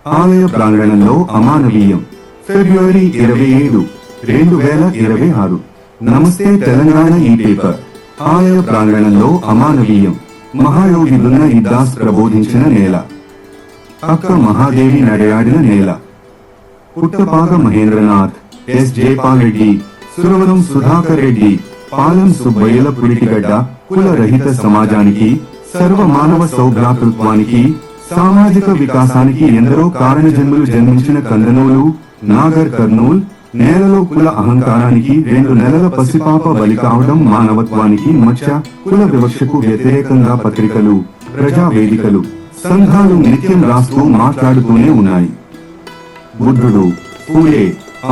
ఆలయ ప్రాంగణంలో అమానవీయం. ఫిబ్రవరి 27, 2026. నమస్తే తెలంగాణ ఈ పేపర్. ఆలయ ప్రాంగణంలో అమానవీయం. మహాయోగి దున్న ఇద్దాస్ ప్రబోధించిన నేల. అక్క మహాదేవి నడయాడిన నేల. పుట్టపాక మహేంద్రనాథ్, ఎస్ జయపాల్ రెడ్డి, సురవరం సుధాకర్ రెడ్డి, పాలెం సుబ్బయ్యల పురిటిగడ్డ కుల రహిత సమాజానికి, సర్వ మానవ సౌభ్రాతృత్వానికి, సామాజిక వికాసానికి ఎందరో కారణజన్ములు జన్మించిన కందనూలు, నాగర్ కర్నూల్ నేలలో కుల అహంకారానికి 2 నెలల పసిపాప బలి కావడం మానవత్వానికి మచ్చ. కుల వివక్షకు వ్యతిరేకంగా పత్రికలు, ప్రజా వేదికలు, సంఘాలు నిత్యం రాస్తూ మాట్లాడుతూనే ఉన్నాయి. బుద్ధుడు, ఫూలే,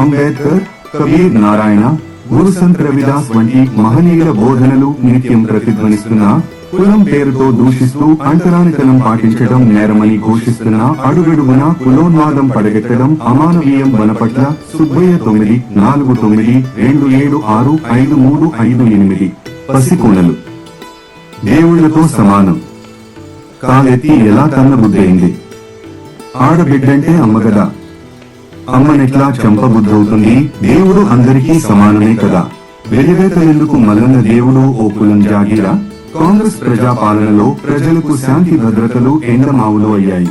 అంబేద్కర్, కబీర్ నారాయణ, గురుసంత్ రవిదాస్ వంటి మహనీయుల బోధనలు నిత్యం ప్రతిధ్వనిస్తున్న, కులం పేరుతో దూషిస్తూ అంటరానితనం పాటించడం నేరమని ఘోషిస్తున్న, అడుగడుగునా కులోన్మాదం పడగెత్తడం అమానవీయం. వనపట్ల సుబ్బయ్య 9, 49, 276, 5358. పసికూనలు దేవుళ్లతో సమానం. కాలెత్తి ఎలా తన్న బుద్ధయింది. ఆడబిడ్డంటే అమ్మగదా, అమ్మనెట్లా చంపబుద్ధవుతుంది. దేవుడు అందరికీ సమానమే కదా. వెలివేతలెందుకు మల్లన్న దేవుడు ఓ కులం జాగీరా. కాంగ్రెస్ ప్రజాపాలనలో ప్రజలకు శాంతి భద్రతలు ఎండమావులు అయ్యాయి.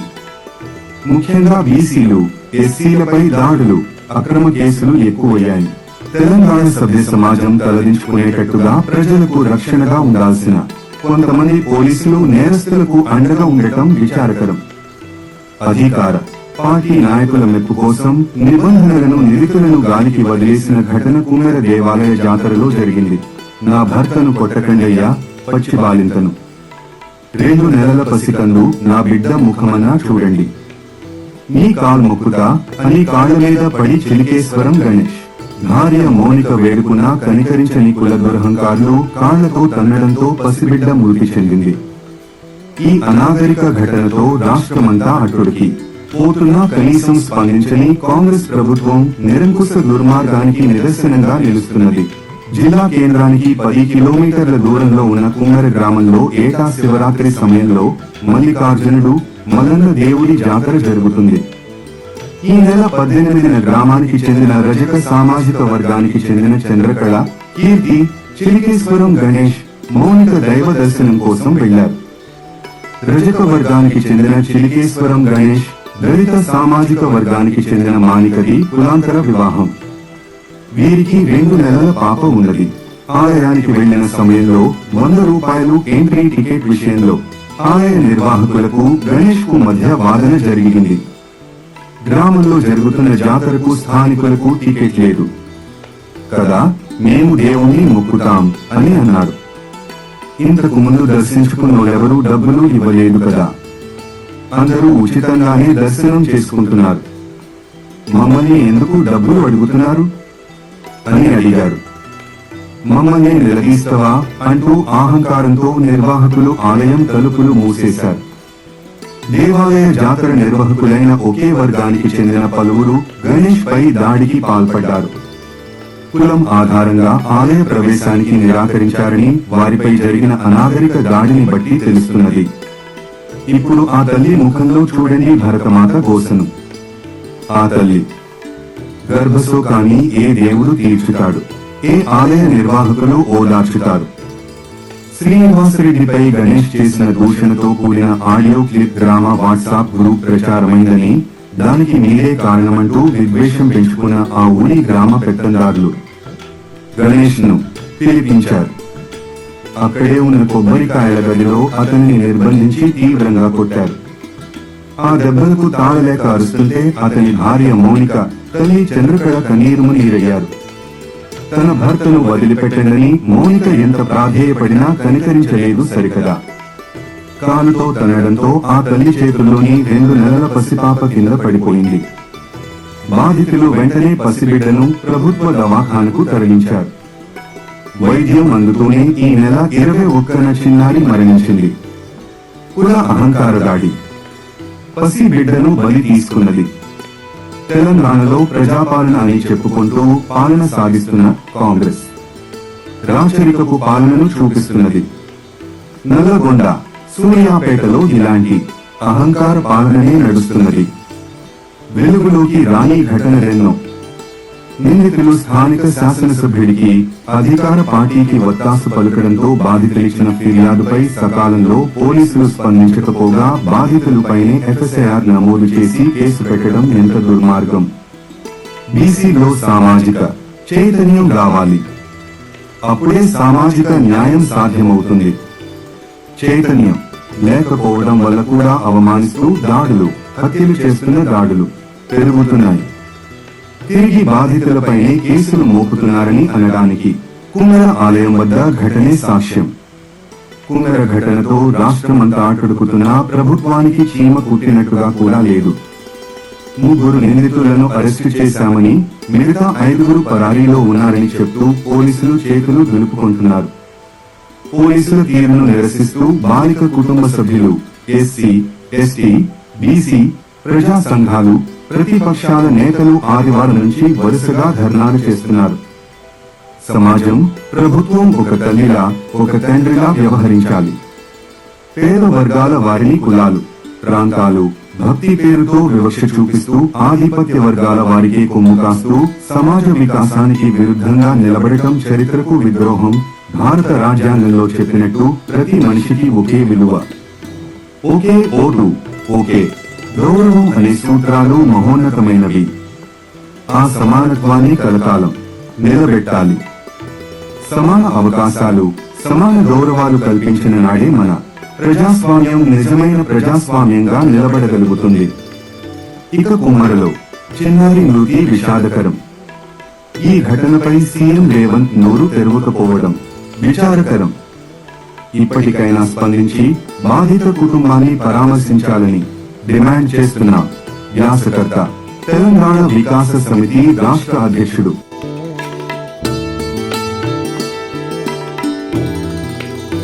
ముఖ్యంగా బీసీలు, ఎస్సీలపై దాడులు, అక్రమ కేసులు ఎక్కువయ్యాయి. తెలంగాణ సభ్య సమాజం తలదించుకునేటట్టుగా ప్రజలకు రక్షణగా ఉండాల్సిన కొంతమంది పోలీసులు నేరస్తులకు అండగా ఉండటం విచారకరం. అధికార పార్టీ నాయకుల మెప్పు కోసం నిబంధనలను, నిధులను గాలికి వదిలేసిన ఘటన కుమ్మర దేవాలయ జాతరలో జరిగింది. నా భర్తను కొట్టకండయ్యా, పచ్చి బాలింతను, 2 నెలల పసికందు నా బిడ్డ ముఖమన్నా చూడండి, మీ కాలు మొక్కుతా అని కాళ్ల మీద పడి చిలికేశ్వరం గణేష్. భార్య మౌనిక వేడుకున్నా కనికరించని కుల దురహంకారులు కాళ్లతో తన్నడంతో పసిబిడ్డ మృతి చెందింది. ఈ అనాగరిక ఘటనతో రాష్ట్రమంతా అట్టుడికి పోతున్నా కనీసం స్పందించని కాంగ్రెస్ ప్రభుత్వం నిరంకుశ దుర్మార్గానికి నిదర్శనంగా నిలుస్తున్నది. జిల్లా కేంద్రానికి 10 కిలోమీటర్ల దూరంలో ఉన్న కుమ్మర గ్రామంలో ఏటా శివరాత్రి సమయంలో మల్లికార్జునుడు, మల్లన్న దేవుడి జాతర జరుగుతుంది. ఈ నెల 18న గ్రామానికి చెందిన రజక సామాజిక వర్గానికి చెందిన చంద్రకళ, కీర్తి, చిలికేశ్వరం గణేష్, మౌనిక దైవ దర్శనం కోసం వెళ్లారు. రజక వర్గానికి చెందిన చిలికేశ్వరం గణేష్, దళిత సామాజిక వర్గానికి చెందిన మానికది కులాంతర వివాహం. వీరికి 2 నెలల పాప ఉన్నది. ఆలయానికి వెళ్లిన సమయంలో 100 రూపాయలు ఎంట్రీ టికెట్ విషయంలో ఆలయ నిర్వాహకులకు, గణేష్ కు మధ్య వాదన జరిగింది. గ్రామంలో జరుగుతున్న జాతరకు స్థానికులకు టికెట్ లేదు కదా, మేము దేవుణ్ణి మొక్కుతాం అని అన్నారు. ఇంతకు ముందు దర్శించుకున్నోరెవరూ డబ్బులు ఇవ్వలేదు కదా, అందరూ ఉచితంగానే దర్శనం చేసుకుంటున్నారు, మమ్మల్ని ఎందుకు డబ్బులు అడుగుతున్నారు అని అడిగాడు. మమ్మల్ని నిలదీస్తావా అంటూ అహంకారంతో నిర్వాహకులు ఆలయం తలుపులు మూసేశారు. దేవాలయ జాతర నిర్వాహకులైన ఒకే వర్గానికి చెందిన పలువురు గణేష్ పై దాడికి పాల్పడ్డారు. కులం ఆధారంగా ఆలయ ప్రవేశానికి నిరాకరించారని వారిపై జరిగిన అనాగరిక దాడిని బట్టి తెలుస్తున్నది. ఇప్పుడు ఆ తల్లి ముఖంలో చూడండి భరతమాత గోసను. ఆ తల్లి గర్భశోకాన్ని ఏ దేవుడు తీర్చుతాడు, ఏ ఆలయ నిర్వాహకులు ఓదార్చుతారు. శ్రీనివాసరెడ్డిపై గణేష్ చేసిన దూషణతో కూడిన audio clip drama WhatsApp group ప్రచారమైందని, దానికి మీరే కారణమంటూ విద్వేషం పెంచుకున్న ఆ ఊరి గ్రామ పెత్తందారులు గణేష్ ను పిలిపించారు. అక్కడే ఉన్న కొబ్బరికాయల గదిలో అతన్ని నిర్బంధించి తీవ్రంగా కొట్టారు. ఆ దెబ్బలకు తాళలేక అరుస్తుంటే అతని భార్య మౌనిక, తల్లి చంద్రకళ కన్నీరు మున్నీరయ్యారు. తన భర్తను వదిలిపెట్టండని మౌనిక ఎంత ప్రాధేయపడినా కనికరించలేదు సరికదా. కాలుతో తనడంతో ఆ తల్లి చేతుల్లోని 2 నెలల పసిపాప కింద పడిపోయింది. బాధితులు వెంటనే పసిబిడ్డను ప్రభుత్వ దవాఖానకు తరలించారు. వైద్యం అందుతూనే ఈ నెల 21న చిన్నారి మరణించింది. కుల అహంకార దాడి పసిబిడ్డను బలి తీసుకున్నది. తెలంగాణలో ప్రజాపాలన అని చెప్పుకుంటూ పాలన సాగిస్తున్న కాంగ్రెస్ రాచరికపు పాలనను చూపిస్తున్నది. నల్లగొండ, సూర్యాపేటలో ఇలాంటి అహంకార పాలననే నడుస్తున్నది. వెలుగులోకి రాని ఘటనలెన్నో. నిందితులు స్థానిక శాసనసభ్యుడికి అధికార పార్టీకి వత్తాసు పలకడంతో బాధితులిచ్చిన ఫిర్యాదుపై సకాలంలో పోలీసులు స్పందించకపోగా బాధితులపైనే ఎఫ్ఐఆర్ నమోదు చేసి కేసు పెట్టడం ఎంత దుర్మార్గం. బీసీలో సామాజిక చైతన్యం రావాలి. అప్పుడే సామాజిక న్యాయం సాధ్యమవుతుంది. చైతన్యం లేకపోవడం వల్ల కూడా అవమానిస్తూ దాడులు, హత్యలు చేస్తున్న దాడులు పెరుగుతున్నాయి. తిరిగి బాధితులపైనే కేసులు మోపుతున్నారని అనడానికి కుమ్మర ఆలయం వద్ద ఘటనే సాక్ష్యం. కుమ్మర ఘటనతో రాష్ట్రమంతా అటుడుకుతున్నా ప్రభుత్వానికి చీమ కుట్టినట్టుగా కూడా లేదు. 3 నిందితులను అరెస్టు చేశామని, మిగతా 5 పరారీలో ఉన్నారని చెప్తూ పోలీసులు చేతులు దులుపుకుంటున్నారు. పోలీసుల తీరును నిరసిస్తూ బాలిక కుటుంబ సభ్యులు, ఎస్సీ, ఎస్టీ, బీసీ, ప్రజా సంఘాలు, ప్రతిపక్షాల నేతలు ఆదివారం నుంచి వరుసగా ధర్నాలు చేస్తున్నారు. సమాజం, ప్రభుత్వం ఒక తల్లిలా, ఒక తండ్రిలా వ్యవహరించాలి. పేద వర్గాల వారిని కులాలు, ప్రాంతాలు, భక్తి పేరుతో వివక్ష చూపిస్తూ ఆధిపత్య వర్గాల వారికి కొమ్ము కాస్తూ సమాజ వికాసానికి విరుద్ధంగా నిలబడటం చరిత్రకు విద్రోహం. భారత రాజ్యాంగంలో చెప్పినట్టు ప్రతి మనిషికి ఒకే విలువ, ఒకే ఓటు, ఒకే గౌరవం అనే సూత్రాలు మహోన్నతమైనవి. ఆ సమానత్వాన్ని కలకాలం నిలబెట్టాలి. సమాన అవకాశాలు, సమాన గౌరవాలు కల్పించిన నాడే మన ప్రజాస్వామ్యం నిజమైన ప్రజాస్వామ్యంగా నిలబడగలుగుతుంది. ఇక కుమ్మరలో చిన్నారి మృతి విషాదకరం. ఈ ఘటనపై సీఎం రేవంత్ నోరు తెరవకపోవడం విచారకరం. ఇప్పటికైనా స్పందించి బాధిత కుటుంబాన్ని పరామర్శించాలని డిమాండ్ చేస్తున్న వ్యాసకర్త, తెలంగాణ వికాస సమితి రాష్ట్ర అధ్యక్షుడు.